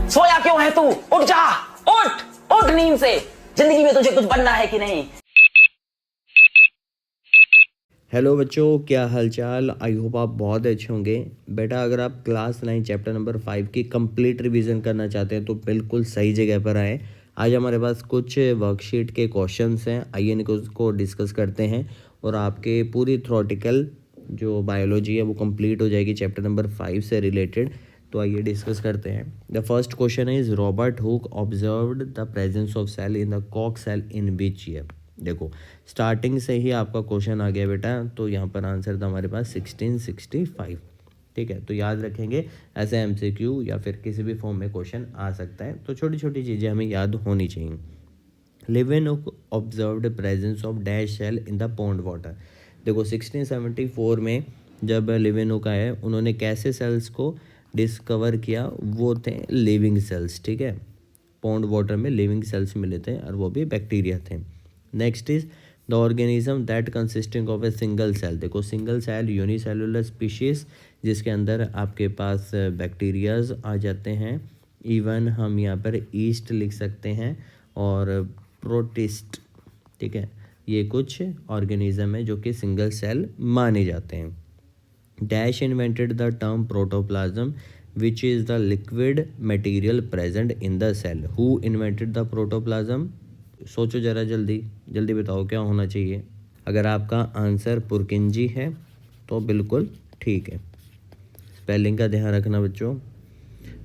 सोया क्यों है तू? उठ जा, उठ उठ नींद से। जिंदगी में तुझे कुछ बनना है कि नहीं? हेलो बच्चों, क्या हालचाल। आई होप आप बहुत अच्छे होंगे। बेटा, अगर आप क्लास 9 चैप्टर नंबर 5 की कंप्लीट रिवीजन करना चाहते हैं तो बिल्कुल सही जगह पर आए। आज हमारे पास कुछ वर्कशीट के क्वेश्चंस हैं, आइए इनको उसको डिस्कस करते हैं और आपके पूरी थ्योरेटिकल जो बायोलॉजी है वो कंप्लीट हो जाएगी चैप्टर नंबर 5 से रिलेटेड। तो आइए डिस्कस करते हैं। The first question is Robert Hooke observed the presence of cell in the कॉक सेल इन विच ईयर। देखो, स्टार्टिंग से ही आपका क्वेश्चन आ गया बेटा, तो यहाँ पर आंसर था हमारे पास 1665। ठीक है, तो याद रखेंगे, ऐसे एमसीक्यू या फिर किसी भी फॉर्म में क्वेश्चन आ सकता है, तो छोटी छोटी चीज़ें हमें याद होनी चाहिए। Leeuwenhoek observed presence of dash cell in the pond water. देखो, 1674 में जब लेवेनहुक आए, उन्होंने कैसे सेल्स को डिस्कवर किया? वो थे लिविंग सेल्स। ठीक है, पॉन्ड वाटर में लिविंग सेल्स मिले थे और वो भी बैक्टीरिया थे। Next is the organism that consisting of a single cell. देखो, सिंगल सेल यूनिसेलुलर स्पीशीज जिसके अंदर आपके पास बैक्टीरियाज आ जाते हैं। इवन हम यहाँ पर ईस्ट लिख सकते हैं और प्रोटिस्ट। ठीक है, ये कुछ ऑर्गेनिज्म है जो कि सिंगल सेल माने जाते हैं। Dash invented the term protoplasm which is the liquid material present in the cell. Who invented the protoplasm? सोचो ज़रा, जल्दी जल्दी बताओ क्या होना चाहिए। अगर आपका आंसर पुरकिंजी है तो बिल्कुल ठीक है। स्पेलिंग का ध्यान रखना बच्चों।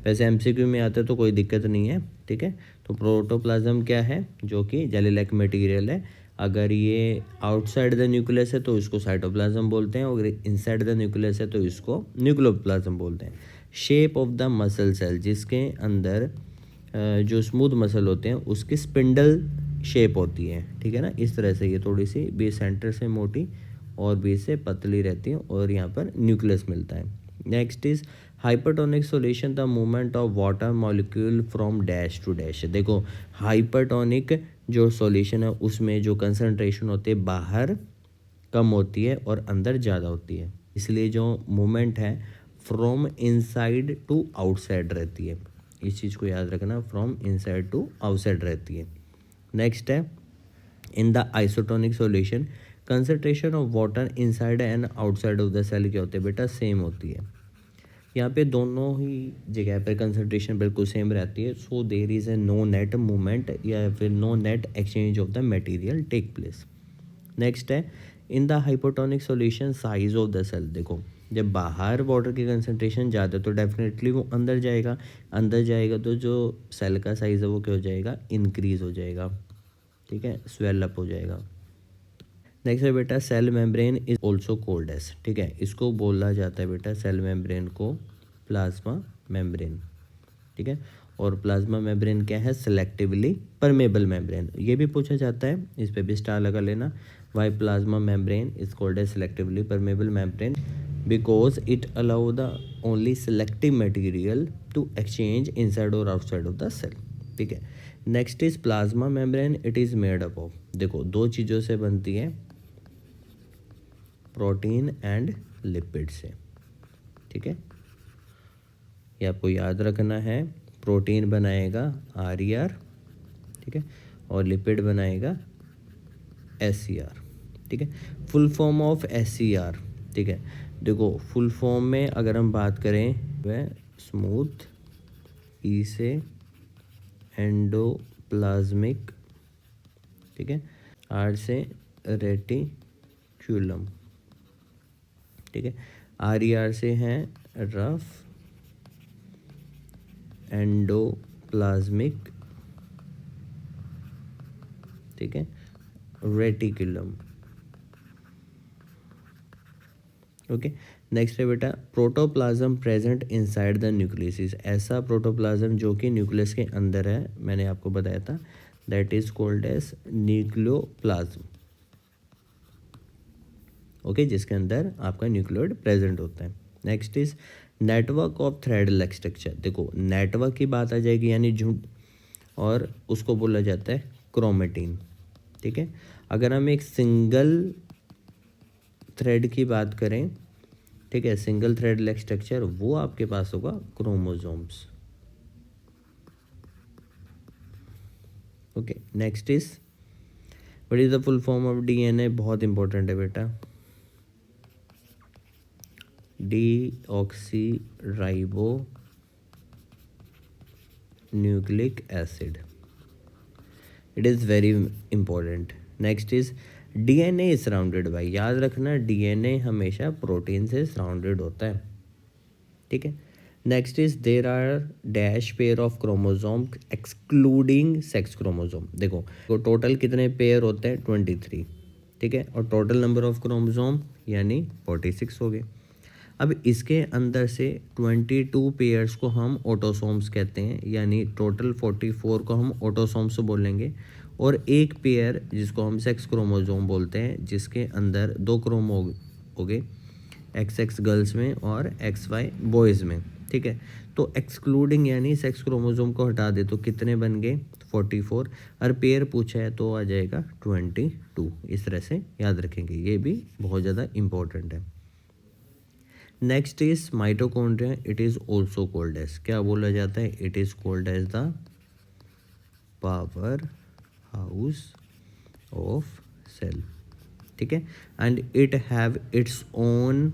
वैसे एमसीक्यू में आते तो कोई दिक्कत नहीं है। ठीक है, तो प्रोटोप्लाज्म क्या है? जो कि जेली लाइक मटेरियल है। अगर ये आउटसाइड द न्यूक्लियस है तो इसको साइटोप्लाज्म बोलते हैं, और अगर इनसाइड द न्यूक्लियस है तो इसको न्यूक्लियोप्लाज्म बोलते हैं। Shape of the muscle cell, जिसके अंदर जो स्मूथ मसल होते हैं उसकी स्पिंडल शेप होती है। ठीक है ना, इस तरह से ये थोड़ी सी बीच सेंटर से मोटी और बीच से पतली रहती है और यहाँ पर न्यूक्लियस मिलता है। Next is hypertonic solution the movement of water molecule from dash to dash. देखो, हाइपरटोनिक जो सॉल्यूशन है उसमें जो कंसनट्रेशन होती है बाहर कम होती है और अंदर ज़्यादा होती है, इसलिए जो मूवमेंट है फ्रॉम इनसाइड टू आउटसाइड रहती है। इस चीज़ को याद रखना, फ्रॉम इनसाइड टू आउटसाइड रहती है। नेक्स्ट है in the isotonic solution concentration of water inside and outside of the cell क्या होती है बेटा? सेम होती है। यहाँ पे दोनों ही जगह पर कंसनट्रेशन बिल्कुल सेम रहती है, so there is a no net movement या फिर no net exchange of the material take place. Next है in the hypotonic solution size of the cell. देखो, जब बाहर वाटर की कंसनट्रेशन ज़्यादा तो डेफिनेटली वो अंदर जाएगा, अंदर जाएगा तो जो सेल का साइज़ है वो क्या हो जाएगा? इंक्रीज हो जाएगा। ठीक है, स्वेल अप हो जाएगा। नेक्स्ट है बेटा cell membrane is also called as. ठीक है, इसको बोला जाता है बेटा सेल मेम्ब्रेन को प्लाज्मा मेम्ब्रेन। ठीक है, और प्लाज्मा मेम्ब्रेन क्या है? Selectively permeable membrane. ये भी पूछा जाता है, इस पे भी स्टार लगा लेना। Why plasma membrane is called as selectively permeable membrane? Because it allow the only selective material to exchange inside और आउटसाइड ऑफ द सेल। ठीक है, next is plasma membrane, it is made up of. देखो, दो चीज़ों से बनती है, protein and lipid से। ठीक है, ये आपको याद रखना है। प्रोटीन बनाएगा RER, ठीक है, और लिपिड बनाएगा SCR। ठीक है, फुल फॉर्म ऑफ SCR। ठीक है, देखो फुल फॉर्म में अगर हम बात करें वह स्मूथ, E से एंडोप्लाज्मिक, ठीक है, R से रेटिक्यूलम, ठीक है, RER से हैं रफ एंडोप्लाज्मिक, ठीक है, रेटिकुलम। ओके, नेक्स्ट है बेटा protoplasm present inside the nucleus. ऐसा प्रोटोप्लाज्म जो कि न्यूक्लियस के अंदर है, मैंने आपको बताया था, that is called as nucleoplasm. Okay, जिसके अंदर आपका न्यूक्लियोइड प्रेजेंट होता है। Next is network of thread like structure. देखो, नेटवर्क की बात आ जाएगी यानी झुंड, और उसको बोला जाता है क्रोमेटिन। ठीक है, अगर हम एक सिंगल थ्रेड की बात करें, ठीक है, सिंगल थ्रेड लाइक स्ट्रक्चर, वो आपके पास होगा chromosomes. Okay, next is what is the full form of DNA? बहुत इंपॉर्टेंट है बेटा, deoxy ribo nucleic acid. It is very important. Next is DNA is surrounded by, याद रखना डीएनए हमेशा protein से सराउंडेड होता है, ठीक है। Next is there are dash pair of chromosome excluding sex chromosome. देखो तो टोटल कितने पेयर होते हैं? 23, ठीक है, और टोटल नंबर ऑफ क्रोमोजोम यानी 46 हो गए। अब इसके अंदर से 22 पेयर्स को हम ऑटोसोम्स कहते हैं, यानी टोटल 44 को हम ऑटोसोम्स बोलेंगे, और एक पेयर जिसको हम सेक्स क्रोमोजोम बोलते हैं, जिसके अंदर 2 क्रोमो हो गए, XX गर्ल्स में और XY बॉयज़ में, ठीक है। तो एक्सक्लूडिंग यानी सेक्स क्रोमोजोम को हटा दे तो कितने बन गए? 44। और पेयर पूछा है तो आ जाएगा 22। इस तरह से याद रखेंगे, ये भी बहुत ज़्यादा इम्पोर्टेंट है। Next is mitochondria, it is also called as, क्या बोला जाता है? It is called as the power house of cell, ठीक है। And it have its own,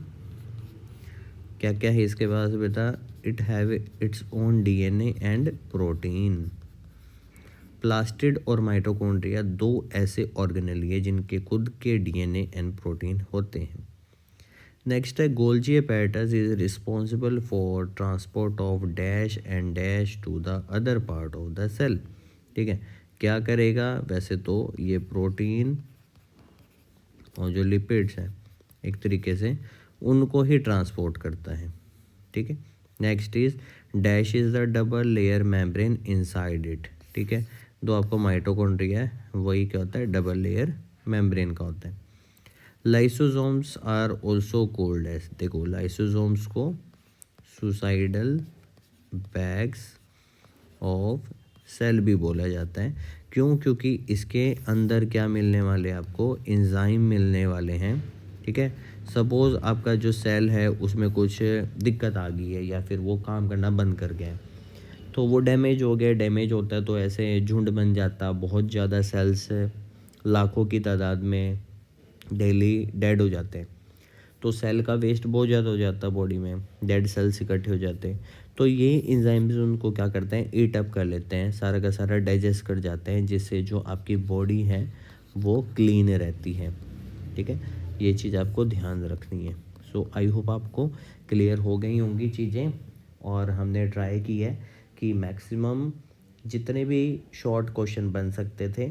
क्या क्या है इसके पास बेटा? It have its own DNA and protein. Plastid और माइटोकॉन्ड्रिया 2 ऐसे ऑर्गेनेल है जिनके खुद के डीएनए एंड प्रोटीन होते हैं। नेक्स्ट है Golgi apparatus is responsible for transport of dash and dash to the other part of the cell, ठीक है। क्या करेगा? वैसे तो ये प्रोटीन और जो लिपिड्स हैं एक तरीके से उनको ही ट्रांसपोर्ट करता है, ठीक है। Next is dash is the double layer membrane inside it, ठीक है। जो आपको माइटोकॉन्ड्रिया है वही क्या होता है? डबल लेयर मेम्ब्रेन का होता है। Lysosomes are also called as, देखो लाइसोसोम्स को सुसाइडल बैग्स ऑफ सेल भी बोला जाता है। क्यों? क्योंकि इसके अंदर क्या मिलने वाले आपको? एंजाइम मिलने वाले हैं, ठीक है। सपोज़ आपका जो सेल है उसमें कुछ दिक्कत आ गई है या फिर वो काम करना बंद कर गया है, तो वो डैमेज हो गया। डैमेज होता है तो ऐसे झुंड बन जाता, बहुत ज़्यादा सेल्स लाखों की तादाद में डेली डेड हो जाते हैं। तो सेल का वेस्ट बहुत ज़्यादा हो जाता है बॉडी में, डेड सेल्स इकट्ठे हो जाते हैं। तो ये एंजाइम्स उनको क्या करते हैं? ईट अप कर लेते हैं, सारा का सारा डाइजेस्ट कर जाते हैं, जिससे जो आपकी बॉडी है वो क्लीन रहती है, ठीक है। ये चीज़ आपको ध्यान रखनी है। सो आई होप आपको क्लियर हो गई होंगी चीज़ें, और हमने ट्राई की है कि मैक्सिमम जितने भी शॉर्ट क्वेश्चन बन सकते थे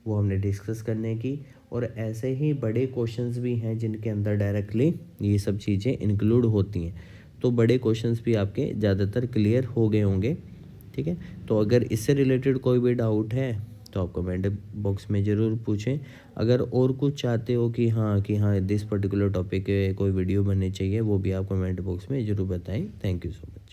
वो हमने डिस्कस करने की, और ऐसे ही बड़े क्वेश्चंस भी हैं जिनके अंदर डायरेक्टली ये सब चीज़ें इंक्लूड होती हैं। तो बड़े क्वेश्चंस भी आपके ज़्यादातर क्लियर हो गए होंगे, ठीक है। तो अगर इससे रिलेटेड कोई भी डाउट है तो आप कमेंट बॉक्स में ज़रूर पूछें। अगर और कुछ चाहते हो कि हाँ दिस पर्टिकुलर टॉपिक पे कोई वीडियो बननी चाहिए, वो भी आप कमेंट बॉक्स में ज़रूर बताएं। Thank you so much.